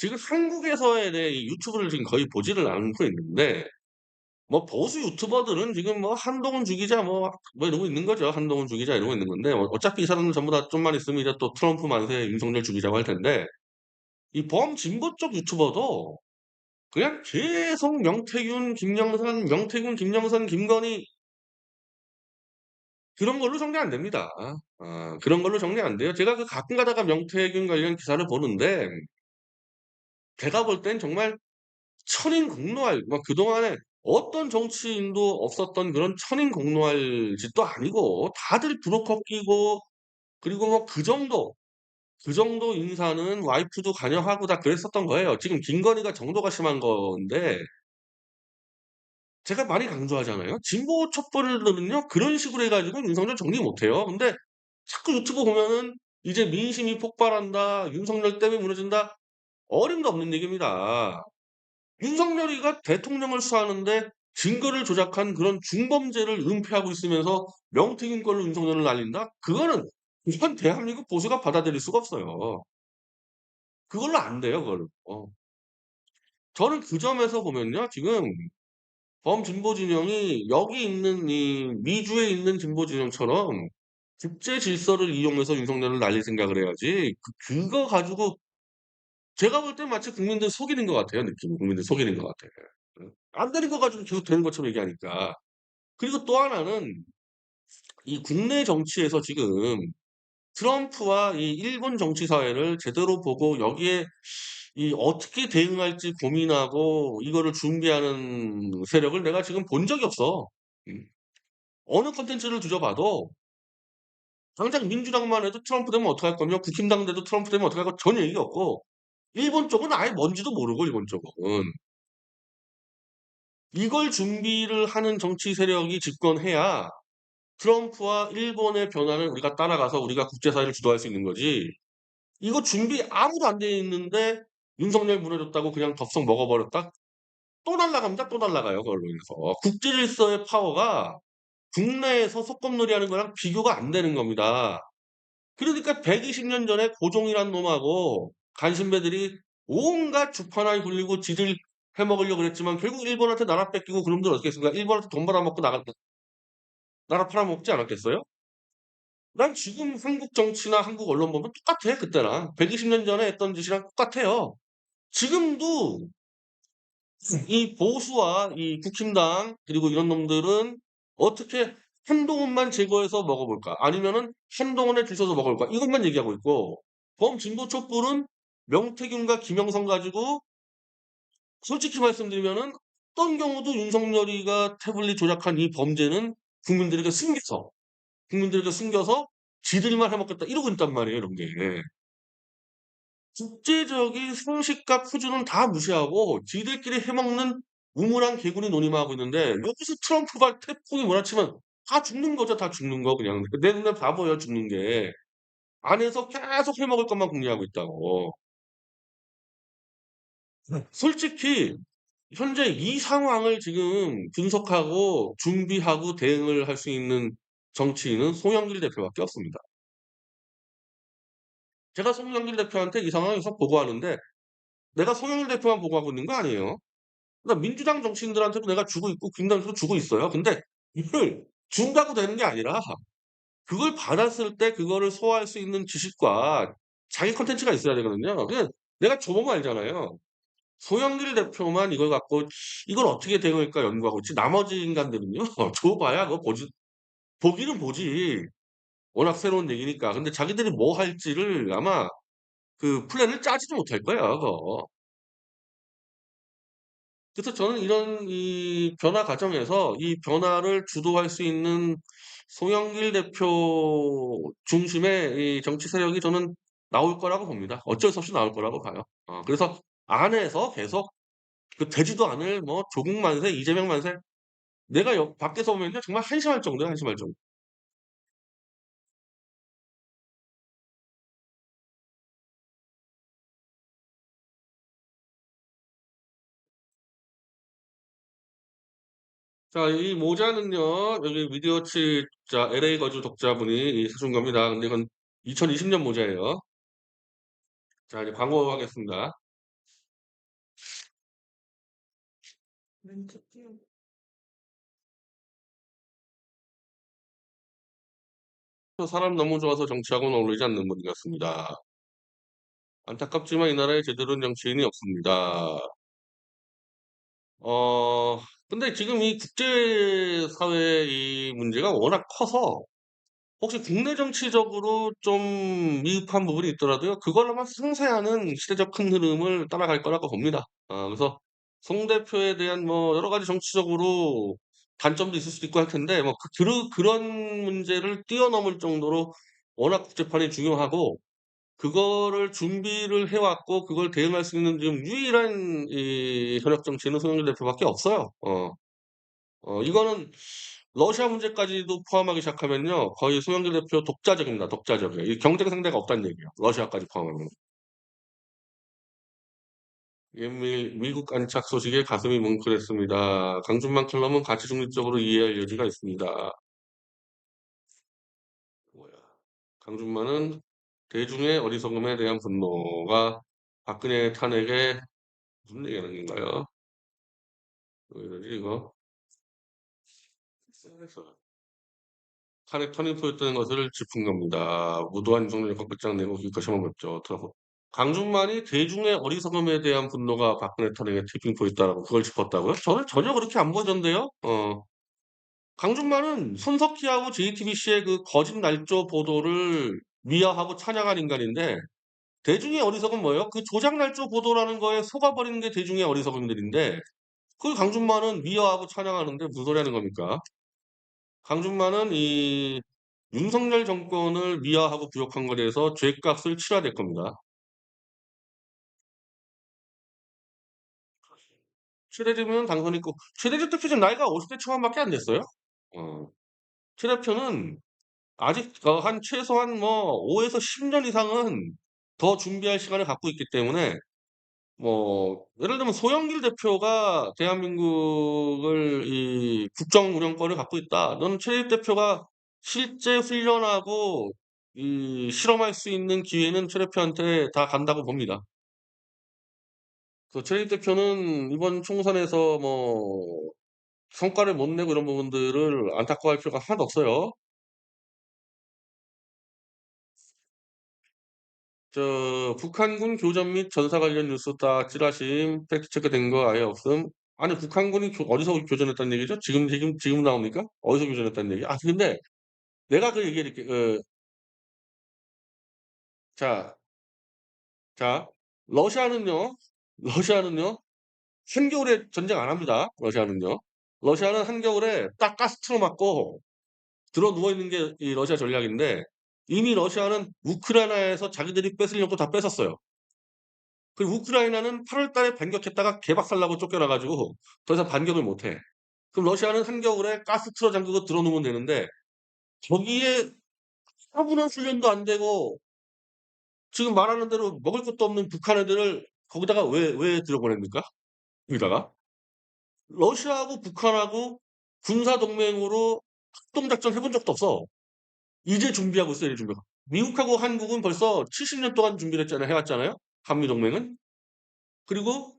지금 한국에서의 이 유튜브를 지금 거의 보지를 않고 있는데 뭐 보수 유튜버들은 지금 뭐 한동훈 주기자 뭐 이러고 있는 거죠. 한동훈 주기자 이러고 있는 건데 어차피 이 사람들 전부 다 좀만 있으면 이제 또 트럼프 만세 윤석열 죽이자고 할 텐데 이 범진보 쪽 유튜버도 그냥 계속 명태균, 김영선, 명태균, 김영선, 김건희 그런 걸로 정리 안 됩니다. 그런 걸로 정리 안 돼요. 제가 가끔 가다가 명태균 관련 기사를 보는데 제가 볼 땐 정말 천인공노할 그동안에 어떤 정치인도 없었던 그런 천인공노할 짓도 아니고 다들 브로커 끼고 그리고 그 정도 인사는 와이프도 관여하고 다 그랬었던 거예요. 지금 김건희가 정도가 심한 건데 제가 많이 강조하잖아요. 진보 촛불들은요 그런 식으로 해 가지고 윤석열 정리 못 해요. 근데 자꾸 유튜브 보면은 "이제 민심이 폭발한다. 윤석열 때문에 무너진다." 어림도 없는 얘기입니다. 윤석열이가 대통령을 수사하는데 증거를 조작한 그런 중범죄를 은폐하고 있으면서 명태균 걸로 윤석열을 날린다? 그건 대한민국 보수가 받아들일 수가 없어요. 그걸로 안 돼요, 그걸로. 저는 그 점에서 보면요. 지금 범진보 진영이 여기 있는 이 미주에 있는 진보 진영처럼 국제 질서를 이용해서 윤석열을 날릴 생각을 해야지 그거 가지고 제가 볼 땐 마치 국민들 속이는 것 같아요, 느낌이. 국민들 속이는 것 같아. 안 되는 거 가지고 계속 되는 것처럼 얘기하니까. 그리고 또 하나는 이 국내 정치에서 지금 트럼프와 이 일본 정치 사회를 제대로 보고 여기에 이 어떻게 대응할지 고민하고 이거를 준비하는 세력을 내가 지금 본 적이 없어. 음. 어느 콘텐츠를 뒤져봐도 당장 민주당만 해도 트럼프 되면 어떡할 거며 국힘당 돼도 트럼프 되면 어떡할 거 전혀 얘기가 없고 일본 쪽은 아예 뭔지도 모르고 일본 쪽은. 이걸 준비를 하는 정치 세력이 집권해야 트럼프와 일본의 변화를 우리가 따라가서 우리가 국제사회를 주도할 수 있는 거지. 이거 준비 아무도 안 돼 있는데 윤석열 무너졌다고 그냥 덥석 먹어버렸다? 또 날라갑니다. 또 날라가요, 그걸로 인해서. 국제 질서의 파워가 국내에서 소꿉놀이하는 거랑 비교가 안 되는 겁니다. 그러니까 120년 전에 고종이란 놈하고 간신배들이 온갖 주판을 굴리고 지들 해먹으려고 그랬지만 결국 일본한테 나라 뺏기고 그놈들 어떻게 했습니까? 일본한테 돈 벌어먹고 나라 팔아먹지 않았겠어요? 난 지금 한국 정치나 한국 언론 보면 똑같아 그때랑. 120년 전에 했던 짓이랑 똑같아요. 지금도 이 보수와 이 국힘당 그리고 이런 놈들은 어떻게 '한동훈만 제거해서 먹어 볼까?' 아니면은 '한동훈에 줄 서서 먹어 볼까?' 이것만 얘기하고 있고 범진보 촛불은 명태균과 김영선 가지고 솔직히 말씀드리면은 어떤 경우도 윤석열이가 태블릿 조작한 이 범죄는 국민들에게 숨겨서 지들만 해 먹겠다 이러고 있단 말이에요 이런 게. 국제적인 상식과 표준은 다 무시하고 지들끼리 해먹는 우물안 개구리 논의만 하고 있는데 여기서 트럼프가 태풍이 몰아치면 다 죽는 거죠. 다 죽는 거 그냥. 내 눈에 다 보여 죽는 게. 안에서 계속 해먹을 것만 궁리하고 있다고. 솔직히 현재 이 상황을 지금 분석하고 준비하고 대응을 할 수 있는 정치인은 송영길 대표밖에 없습니다. 제가 송영길 대표한테 이 상황에서 보고하는데 내가 송영길 대표만 보고하고 있는 거 아니에요. 그러니까 민주당 정치인들한테도 내가 주고 있고 국민당한테도 주고 있어요. 근데 이걸 준다고 되는 게 아니라 그걸 받았을 때 그거를 소화할 수 있는 지식과 자기 콘텐츠가 있어야 되거든요. 그냥 내가 줘 보면 알잖아요. 송영길 대표만 이걸 갖고 '이걸 어떻게 대응할까.' 연구하고 있지 나머지 인간들은요 줘 봐야 그거 보기는 보지. 워낙 새로운 얘기니까. 근데 자기들이 뭐 할지를 아마 그 플랜을 짜지도 못할 거예요 그거. 그래서 저는 이런 이 변화 과정에서 이 변화를 주도할 수 있는 송영길 대표 중심의 이 정치 세력이 저는 나올 거라고 봅니다. 어쩔 수 없이 나올 거라고 봐요. 그래서 안에서 계속 그 되지도 않을 뭐 조국 만세, 이재명 만세 내가 밖에서 보면요 정말 한심할 정도예요, 한심할 정도. 자 이 모자는요 여기 미디어치 LA 거주 독자분이 사준 겁니다. 근데 이건 2020년 모자예요. 자 이제 광고하겠습니다. 사람 너무 좋아서 정치하고는 어울리지 않는 분 같습니다. 안타깝지만 이 나라에 제대로 된 정치인이 없습니다. 근데 지금 이 국제사회의 이 문제가 워낙 커서 혹시 국내 정치적으로 좀 미흡한 부분이 있더라도요, 그걸로만 승세하는 시대적 큰 흐름을 따라갈 거라고 봅니다. 그래서 송 대표에 대한 뭐 여러 가지 정치적으로 단점도 있을 수도 있고 할 텐데, 뭐 그런 문제를 뛰어넘을 정도로 워낙 국제판이 중요하고, 그거를 준비를 해 왔고 그걸 대응할 수 있는 지금 유일한 이 현역 정치인은 송영길 대표밖에 없어요. 이거는 러시아 문제까지도 포함하기 시작하면요, 거의 송영길 대표 독자적입니다. 독자적이에요. 이 경쟁 상대가 없다는 얘기예요. 러시아까지 포함하면. 미국 안착 소식에 가슴이 뭉클했습니다. 강준만 클럽은 가치 중립적으로 이해할 여지가 있습니다. 뭐야? 강준만은 대중의 어리석음에 대한 분노가 박근혜 탄핵에 무슨 얘기하는 건가요? 왜 이러지 이거? 그래서 탄핵 터닝포인트였던 것을 짚은 겁니다. 무도한 윤석열이 꽉 내고 기껏 을 맵죠. 트럼프. 강준만이 대중의 어리석음에 대한 분노가 박근혜 탄핵의 티핑포인트다라고 그걸 짚었다고요? 저는 전혀 그렇게 안 보던데요. 강준만은 손석희하고 JTBC의 그 거짓 날조 보도를 미화하고 찬양한 인간인데, 대중의 어리석은 뭐예요? 그 조작 날조 보도라는 거에 속아버리는 게 대중의 어리석음들인데, 그 강준만은 미화하고 찬양하는데 무슨 소리 하는 겁니까? 강준만은 이 윤석열 정권을 미화하고 부역한 것에 대해서 죗값을 치러야 될 겁니다. 최대집은 당선 있고, 최대집 대표 지금 나이가 50대 초반밖에 안 됐어요. 어. 최 대표는 아직 한 최소한 뭐 5에서 10년 이상은 더 준비할 시간을 갖고 있기 때문에, 뭐 예를 들면 소영길 대표가 대한민국을 이 국정 운영권을 갖고 있다. 너는 최 대표가 실제 훈련하고 이 실험할 수 있는 기회는 최 대표한테 다 간다고 봅니다. 그래서 최 대표는 이번 총선에서 뭐 성과를 못 내고 이런 부분들을 안타까워할 필요가 하나도 없어요. 북한군 교전 및 전사 관련 뉴스 다 찌라심 팩트 체크된 거 아예 없음. 아니 북한군이 어디서 교전했다는 얘기죠? 지금 나옵니까? 어디서 교전했다는 얘기? 근데 내가 그 얘기를 이렇게 자, 자, 러시아는요, 러시아는요, 한겨울에 전쟁 안 합니다. 러시아는요. 러시아는 한겨울에 딱 가스 틀어막고 들어 누워 있는 게 이 러시아 전략인데, 이미 러시아는 우크라이나에서 자기들이 뺏으려고 다 뺏었어요. 그리고 우크라이나는 8월 달에 반격했다가 개박살나고 쫓겨나 가지고 더 이상 반격을 못 해. 그럼 러시아는 한겨울에 가스 틀어 잠그고 들어 누우면 되는데, 거기에 아무런 훈련도 안 되고 지금 말하는 대로 먹을 것도 없는 북한 애들을 거기다가 왜 들여보냅니까? 여기다가. 러시아하고 북한하고 군사 동맹으로 합동작전 해본 적도 없어. 이제 준비하고 있어요, 준비가. 미국하고 한국은 벌써 70년 동안 준비를 했잖아요. 해왔잖아요. 한미 동맹은. 그리고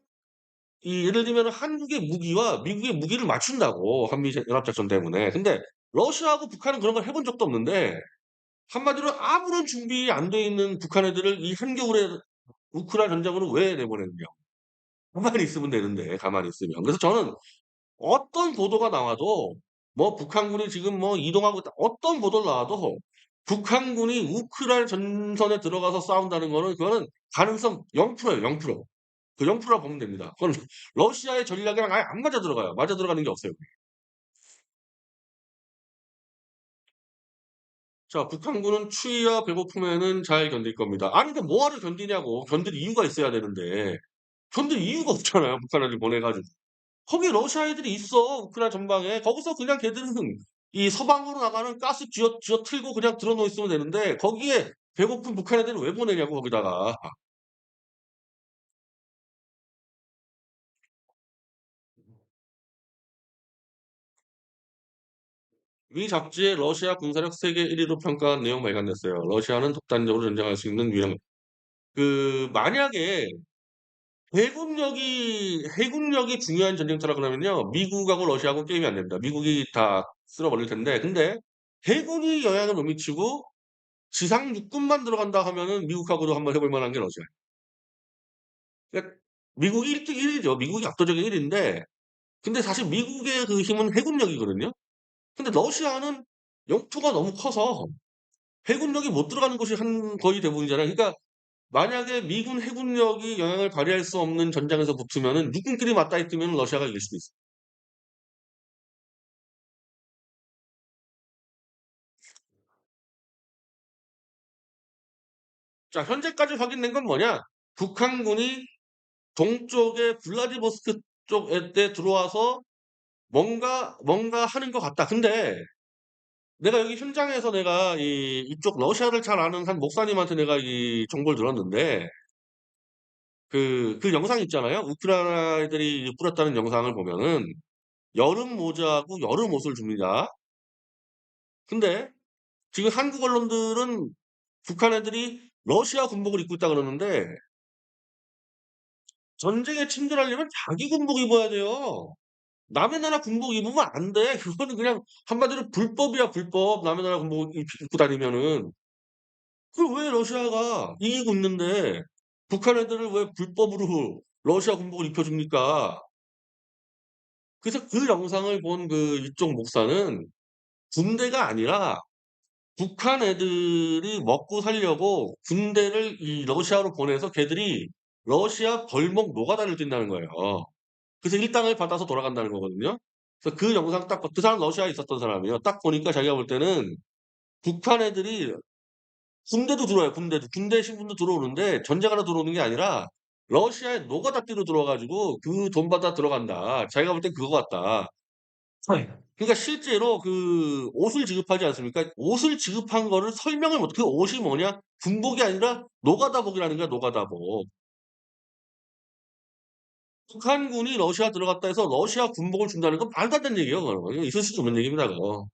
이 예를 들면 한국의 무기와 미국의 무기를 맞춘다고, 한미 연합작전 때문에. 근데 러시아하고 북한은 그런 걸 해본 적도 없는데, 한마디로 아무런 준비 안 돼 있는 북한 애들을 이 한겨울에 우크라이나 전장으로 왜 내보냈냐. 가만히 있으면 되는데, 가만히 있으면. 그래서 저는 어떤 보도가 나와도, 뭐 북한군이 지금 뭐 이동하고 있다, 어떤 보도가 나와도 북한군이 우크라이나 전선에 들어가서 싸운다는 거는, 그거는 가능성 0%예요. 0%. 그 0%라고 보면 됩니다. 그건 러시아의 전략이랑 아예 안 맞아들어가요. 맞아들어가는 게 없어요. 자, 북한군은 추위와 배고픔에는 잘 견딜 겁니다. 아니 근데 뭐하러 견디냐고. 견딜 이유가 있어야 되는데 견딜 이유가 없잖아요. 북한을 보내 가지고. 거기 러시아 애들이 있어. 우크라이나 전방에. 거기서 그냥 걔들은 이 서방으로 나가는 가스 쥐어 틀고 그냥 들어 놓여 있으면 되는데, 거기에 배고픈 북한 애들을 왜 보내냐고 거기다가. 미 잡지에 러시아 군사력 세계 1위로 평가한 내용 발간됐어요. 러시아는 독단적으로 전쟁할 수 있는 위력. 만약에 해군력이 중요한 전쟁터라 그러면요. 미국하고 러시아하고 게임이 안 됩니다. 미국이 다 쓸어버릴 텐데 근데 해군이 영향을 못 미치고 지상 육군만 들어간다 하면은 미국하고도 한번 해볼 만한 게 러시아예요. 그러니까 미국이 1등 1 위죠. 미국이 압도적인 1 위인데 근데 사실 미국의 그 힘은 해군력이거든요. 근데 러시아는 영토가 너무 커서 해군력이 못 들어가는 곳이 거의 대부분이잖아요. 그러니까 만약에 미군 해군력이 영향을 발휘할 수 없는 전장에서 붙으면은 육군끼리 맞닿아 있으면 러시아가 이길 수도 있어요. 자 현재까지 확인된 건 뭐냐? 북한군이 동쪽의 블라디보스크 쪽에 들어와서 뭔가 하는 것 같다. 근데 내가 여기 현장에서 내가 이쪽 러시아를 잘 아는 한 목사님한테 내가 이 정보를 들었는데 그 영상 있잖아요. 우크라이나 애들이 뿌렸다는 영상을 보면은 여름 모자하고 여름 옷을 줍니다. 근데 지금 한국 언론들은 북한 애들이 러시아 군복을 입고 있다 그러는데 전쟁에 침전하려면 자기 군복 입어야 돼요. 남의 나라 군복 입으면 안 돼. 그거는 그냥 한마디로 불법이야, 불법. 남의 나라 군복 입고 다니면은. 그걸 왜 러시아가 이기고 있는데 북한 애들을 왜 불법으로 러시아 군복을 입혀줍니까? 그래서 그 영상을 본 그 이쪽 목사는 군대가 아니라 북한 애들이 먹고 살려고 군대를 이 러시아로 보내서 걔들이 러시아 벌목 노가다를 뛴다는 거예요. 그래서 일당을 받아서 돌아간다는 거거든요. 그래서 그 영상 딱 그 사람 러시아에 있었던 사람이에요. 딱 보니까 자기가 볼 때는 북한 애들이 군대도 들어와요, 군대도. 군대 신분도 들어오는데 전쟁하러 들어오는 게 아니라 러시아에 노가다 뛰러 들어와 가지고 그 돈 받아 들어간다. 자기가 볼 땐 그거 같다. 네. 그러니까 실제로 그 옷을 지급하지 않습니까? 옷을 지급한 거를 설명을 못 그 옷이 뭐냐? 군복이 아니라 노가다복이라는 거야, 노가다복. 북한군이 러시아 들어갔다 해서 러시아 군복을 준다는 건 말도 안 되는 얘기예요, 그거는. 있을 수도 없는 얘기입니다, 그거.